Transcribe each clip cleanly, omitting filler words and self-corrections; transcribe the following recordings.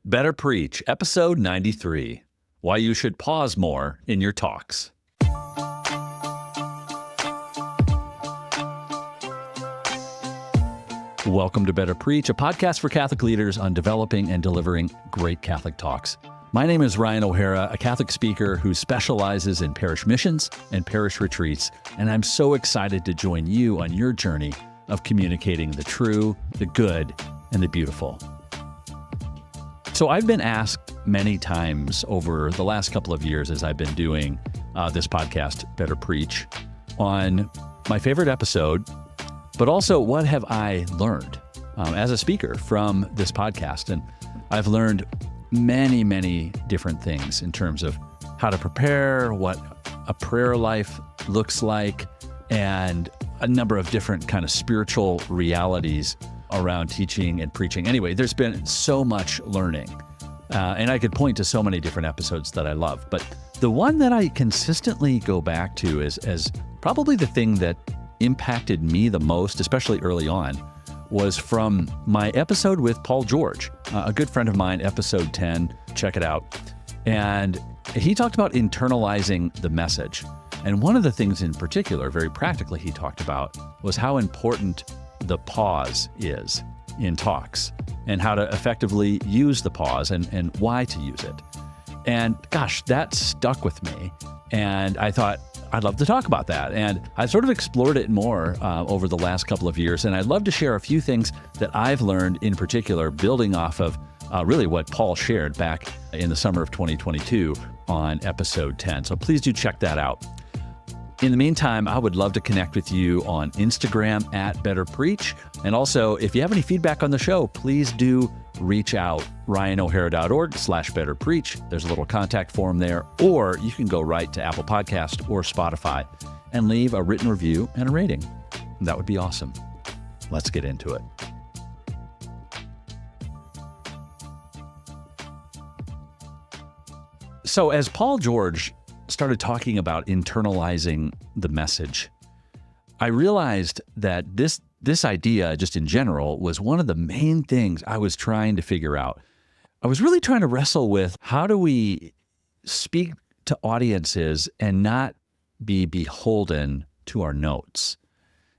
Better Preach, episode 93, Why You Should Pause More in Your Talks. Welcome to Better Preach, a podcast for Catholic leaders on developing and delivering great Catholic talks. My name is Ryan O'Hara, a Catholic speaker who specializes in parish missions and parish retreats, and I'm so excited to join you on your journey of communicating the true, the good, and the beautiful. So I've been asked many times over the last couple of years as I've been doing this podcast, Better Preach, on my favorite episode, but also what have I learned as a speaker from this podcast. And I've learned many, many different things in terms of how to prepare, what a prayer life looks like, and a number of different kind of spiritual realities around teaching and preaching. Anyway, there's been so much learning, and I could point to so many different episodes that I love. But the one that I consistently go back to as probably the thing that impacted me the most, especially early on, was from my episode with Paul George, a good friend of mine, episode 10. Check it out. And he talked about internalizing the message. And one of the things in particular, very practically, he talked about was how important the pause is in talks and how to effectively use the pause and why to use it. And gosh, that stuck with me. And I thought, I'd love to talk about that. And I sort of explored it more over the last couple of years. And I'd love to share a few things that I've learned in particular, building off of really what Paul shared back in the summer of 2022 on episode 10. So please do check that out. In the meantime, I would love to connect with you on Instagram at Better Preach. And also, if you have any feedback on the show, please do reach out, ryanohara.org/betterpreach. There's a little contact form there, or you can go right to Apple Podcast or Spotify and leave a written review and a rating. That would be awesome. Let's get into it. So as Paul George started talking about internalizing the message, I realized that this idea, just in general, was one of the main things I was trying to figure out. I was really trying to wrestle with how do we speak to audiences and not be beholden to our notes.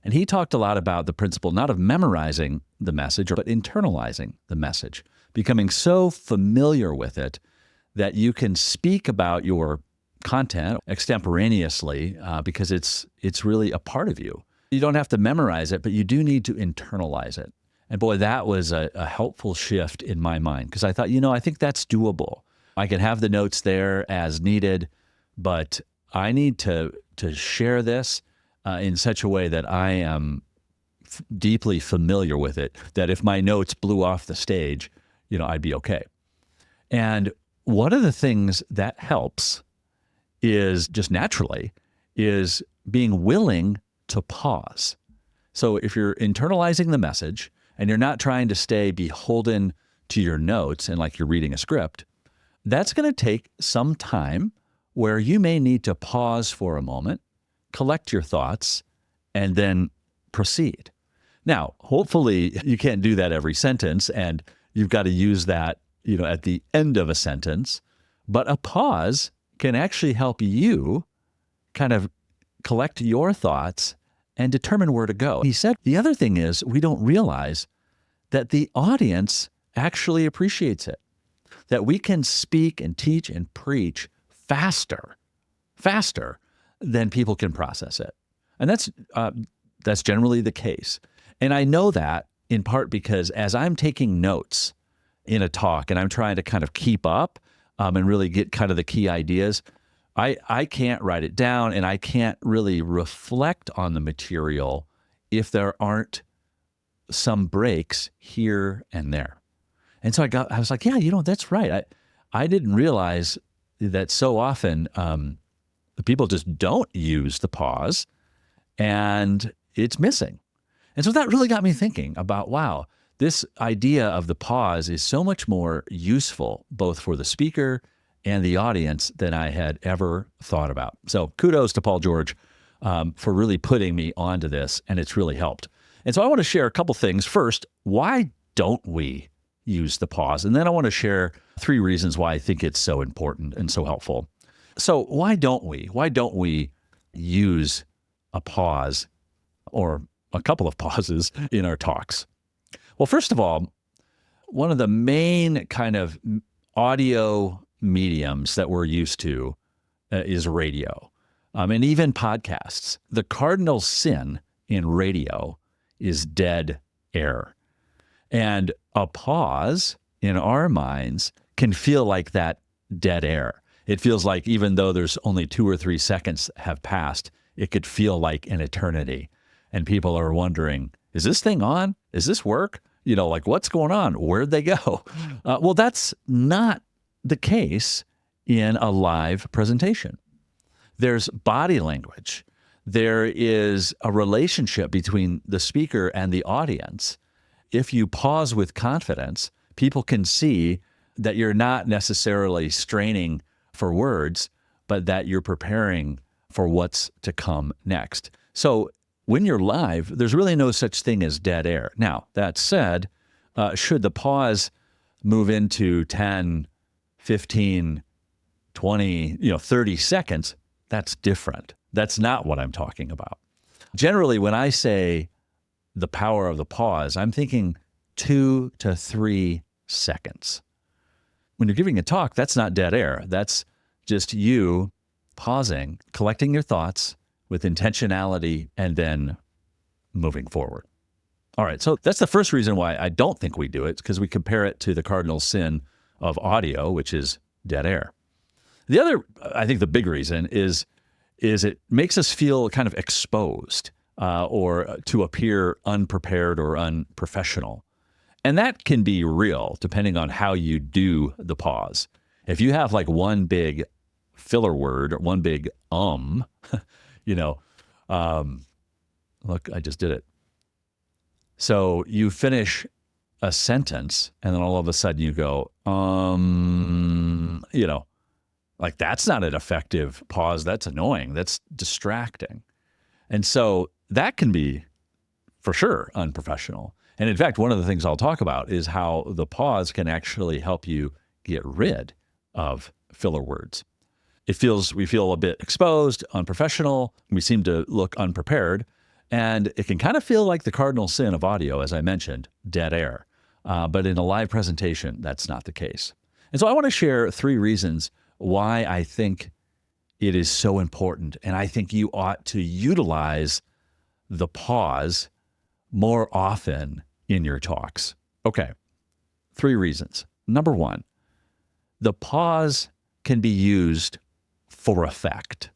And he talked a lot about the principle not of memorizing the message, but internalizing the message, becoming so familiar with it that you can speak about your content extemporaneously because it's really a part of you. You don't have to memorize it, but you do need to internalize it. And boy, that was a helpful shift in my mind because I thought, I think that's doable. I can have the notes there as needed, but I need to share this in such a way that I am deeply familiar with it, that if my notes blew off the stage, I'd be okay. And one of the things that helps is just naturally is being willing to pause. So if you're internalizing the message and you're not trying to stay beholden to your notes and like you're reading a script, that's going to take some time where you may need to pause for a moment, collect your thoughts, and then proceed. Now, hopefully you can't do that every sentence and you've got to use that, at the end of a sentence, but a pause can actually help you kind of collect your thoughts and determine where to go. He said the other thing is we don't realize that the audience actually appreciates it, that we can speak and teach and preach faster than people can process it. And that's generally the case. And I know that in part because as I'm taking notes in a talk and I'm trying to kind of keep up and really get kind of the key ideas, I can't write it down and I can't really reflect on the material if there aren't some breaks here and there. And so I was like, yeah, that's right. I didn't realize that so often people just don't use the pause and it's missing. And so that really got me thinking about, wow, this idea of the pause is so much more useful both for the speaker and the audience than I had ever thought about. So kudos to Paul George for really putting me onto this, and it's really helped. And so I want to share a couple things. First, why don't we use the pause. And then I want to share 3 reasons why I think it's so important and so helpful. So why don't we? Why don't we use a pause or a couple of pauses in our talks? Well, first of all, one of the main kind of audio mediums that we're used to is radio, and even podcasts. The cardinal sin in radio is dead air. And a pause in our minds can feel like that dead air. It feels like even though there's only 2 or 3 seconds have passed, it could feel like an eternity. And people are wondering, is this thing on? Is this work? Like what's going on? Where'd they go? Well, that's not the case in a live presentation. There's body language. There is a relationship between the speaker and the audience. If you pause with confidence, people can see that you're not necessarily straining for words, but that you're preparing for what's to come next. So when you're live, there's really no such thing as dead air. Now, that said, should the pause move into 10, 15, 20, 30 seconds, that's different. That's not what I'm talking about. Generally, when I say the power of the pause, I'm thinking 2 to 3 seconds. When you're giving a talk, that's not dead air. That's just you pausing, collecting your thoughts with intentionality, and then moving forward. All right, so that's the first reason why I don't think we do it, because we compare it to the cardinal sin of audio, which is dead air. The other, I think the big reason is it makes us feel kind of exposed or to appear unprepared or unprofessional. And that can be real depending on how you do the pause. If you have like one big filler word or one big look, I just did it. So you finish a sentence and then all of a sudden you go, like that's not an effective pause. That's annoying. That's distracting. And so that can be for sure unprofessional. And in fact, one of the things I'll talk about is how the pause can actually help you get rid of filler words. We feel a bit exposed, unprofessional. We seem to look unprepared. And it can kind of feel like the cardinal sin of audio, as I mentioned, dead air. But in a live presentation, that's not the case. And so I want to share 3 reasons why I think it is so important. And I think you ought to utilize the pause more often in your talks. Okay, 3 reasons. Number 1, the pause can be used for effect.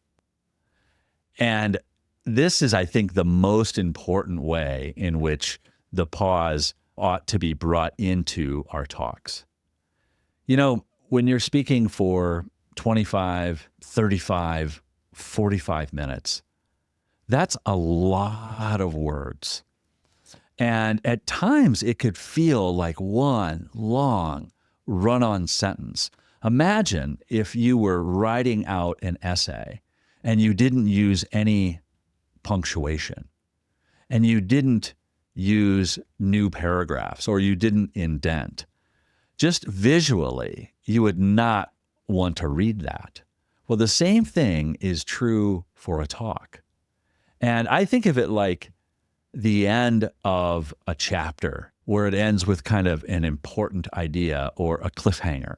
And this is, I think, the most important way in which the pause ought to be brought into our talks. When you're speaking for 25, 35, 45 minutes, that's a lot of words. And at times it could feel like one long run-on sentence. Imagine if you were writing out an essay and you didn't use any punctuation and you didn't use new paragraphs or you didn't indent. Just visually, you would not want to read that. Well, the same thing is true for a talk. And I think of it like the end of a chapter where it ends with kind of an important idea or a cliffhanger.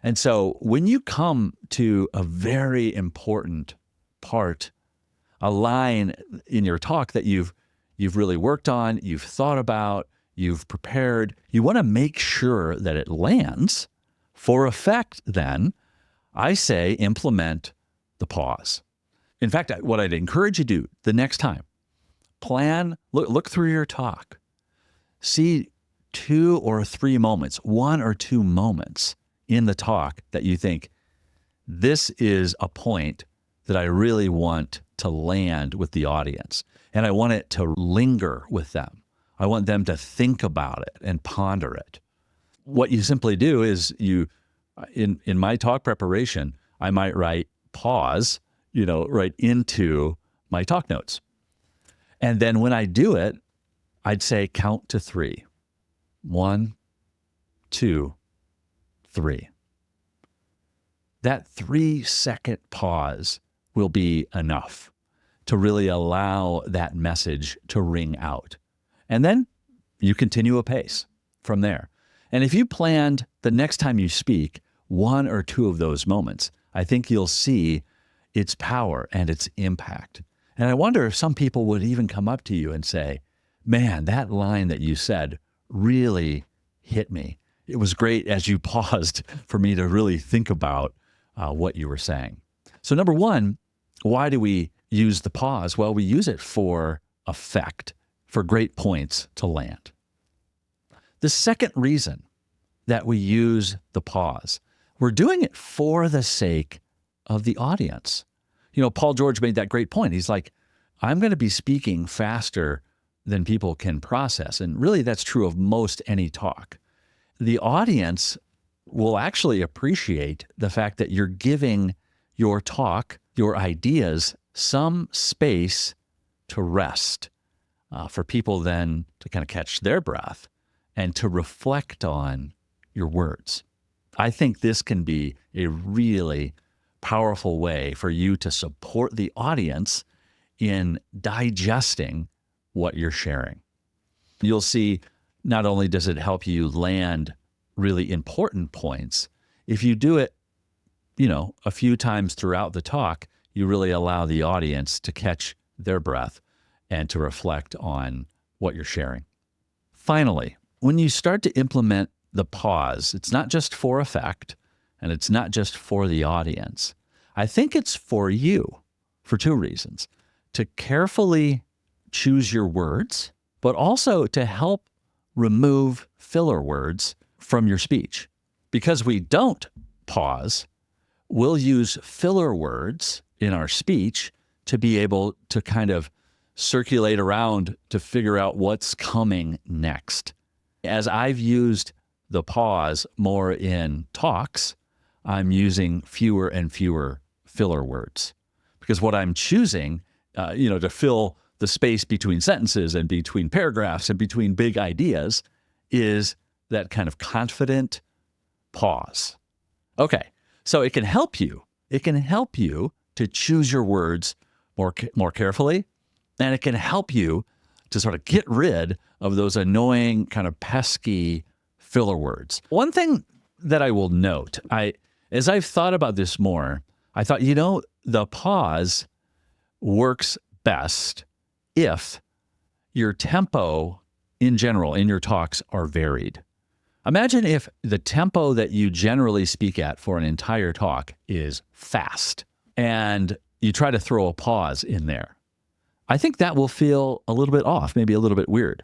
And so when you come to a very important part, a line in your talk that you've really worked on, you've thought about, you've prepared, you want to make sure that it lands. For effect, then, I say implement the pause. In fact, what I'd encourage you to do the next time, look through your talk, see 2 or 3 moments, 1 or 2 moments in the talk that you think, this is a point that I really want to land with the audience. And I want it to linger with them. I want them to think about it and ponder it. What you simply do is in my talk preparation, I might write pause, right into my talk notes. And then when I do it, I'd say count to 3. 1, 2, 3. That 3-second pause will be enough to really allow that message to ring out. And then you continue apace from there. And if you planned the next time you speak 1 or 2 of those moments, I think you'll see its power and its impact. And I wonder if some people would even come up to you and say, man, that line that you said really hit me. It was great as you paused for me to really think about what you were saying. So number 1, why do we use the pause? Well, we use it for effect, for great points to land. The second reason that we use the pause, we're doing it for the sake of the audience. You know, Paul George made that great point. He's like, I'm going to be speaking faster than people can process. And really, that's true of most any talk. The audience will actually appreciate the fact that you're giving your talk, your ideas, some space to rest, for people then to kind of catch their breath and to reflect on your words. I think this can be a really powerful way for you to support the audience in digesting what you're sharing. You'll see not only does it help you land really important points, if you do it, a few times throughout the talk, you really allow the audience to catch their breath and to reflect on what you're sharing. Finally, when you start to implement the pause, it's not just for effect and it's not just for the audience. I think it's for you for 2 reasons. To carefully choose your words, but also to help remove filler words from your speech. Because we don't pause, we'll use filler words in our speech to be able to kind of circulate around to figure out what's coming next. As I've used the pause more in talks, I'm using fewer and fewer filler words. Because what I'm choosing, to fill the space between sentences and between paragraphs and between big ideas is that kind of confident pause. Okay, so it can help you. It can help you to choose your words more carefully, and it can help you to sort of get rid of those annoying, kind of pesky filler words. One thing that I will note, as I've thought about this more, I thought, the pause works best if your tempo in general in your talks are varied. Imagine if the tempo that you generally speak at for an entire talk is fast and you try to throw a pause in there. I think that will feel a little bit off, maybe a little bit weird.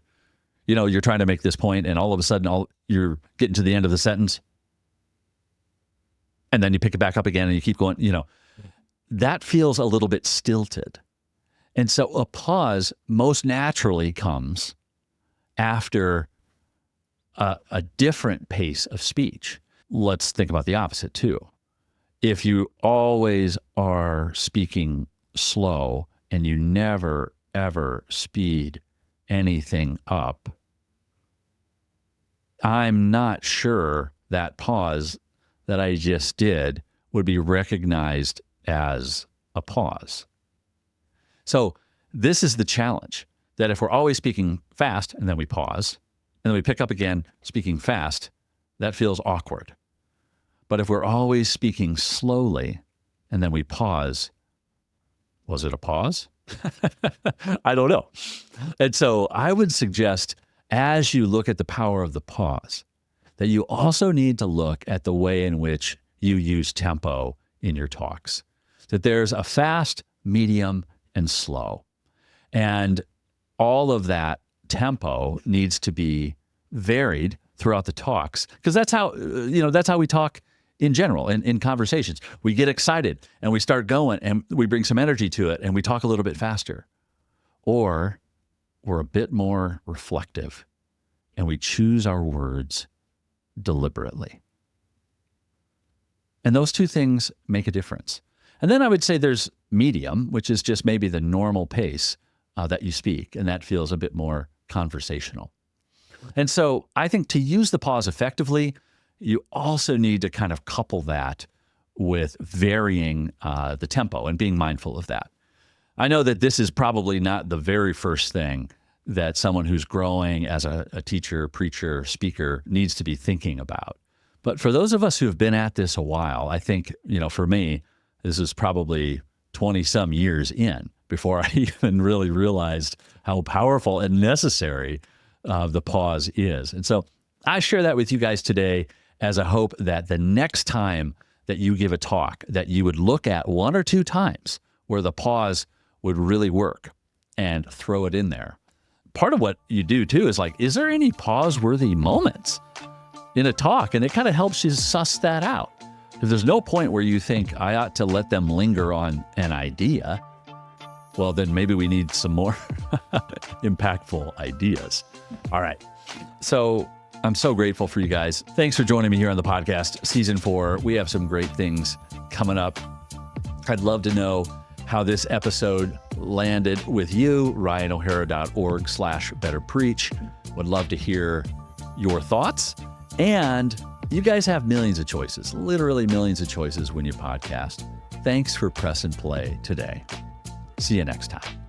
You're trying to make this point and all of a sudden you're getting to the end of the sentence and then you pick it back up again and you keep going, that feels a little bit stilted. And so a pause most naturally comes after a different pace of speech. Let's think about the opposite too. If you always are speaking slow and you never, ever speed anything up, I'm not sure that pause that I just did would be recognized as a pause. So this is the challenge, that if we're always speaking fast and then we pause, and then we pick up again speaking fast, that feels awkward. But if we're always speaking slowly and then we pause, was it a pause? I don't know. And so I would suggest, as you look at the power of the pause, that you also need to look at the way in which you use tempo in your talks. That there's a fast, medium, and slow. And all of that tempo needs to be varied throughout the talks, because that's how we talk in general in conversations. We get excited and we start going and we bring some energy to it and we talk a little bit faster, or we're a bit more reflective and we choose our words deliberately. And those 2 things make a difference. And then I would say there's medium, which is just maybe the normal pace that you speak, and that feels a bit more conversational. And so I think to use the pause effectively, you also need to kind of couple that with varying the tempo and being mindful of that. I know that this is probably not the very first thing that someone who's growing as a teacher, preacher, speaker needs to be thinking about. But for those of us who have been at this a while, I think, for me, this is probably 20 some years in before I even really realized how powerful and necessary the pause is. And so I share that with you guys today as a hope that the next time that you give a talk, that you would look at one or two times where the pause would really work and throw it in there. Part of what you do too is like, is there any pause-worthy moments in a talk? And it kind of helps you suss that out. If there's no point where you think I ought to let them linger on an idea, well, then maybe we need some more impactful ideas. All right. So I'm so grateful for you guys. Thanks for joining me here on the podcast, Season 4. We have some great things coming up. I'd love to know how this episode landed with you. RyanO'Hara.org/betterpreach. Would love to hear your thoughts. And you guys have millions of choices, literally millions of choices when you podcast. Thanks for press and play today. See you next time.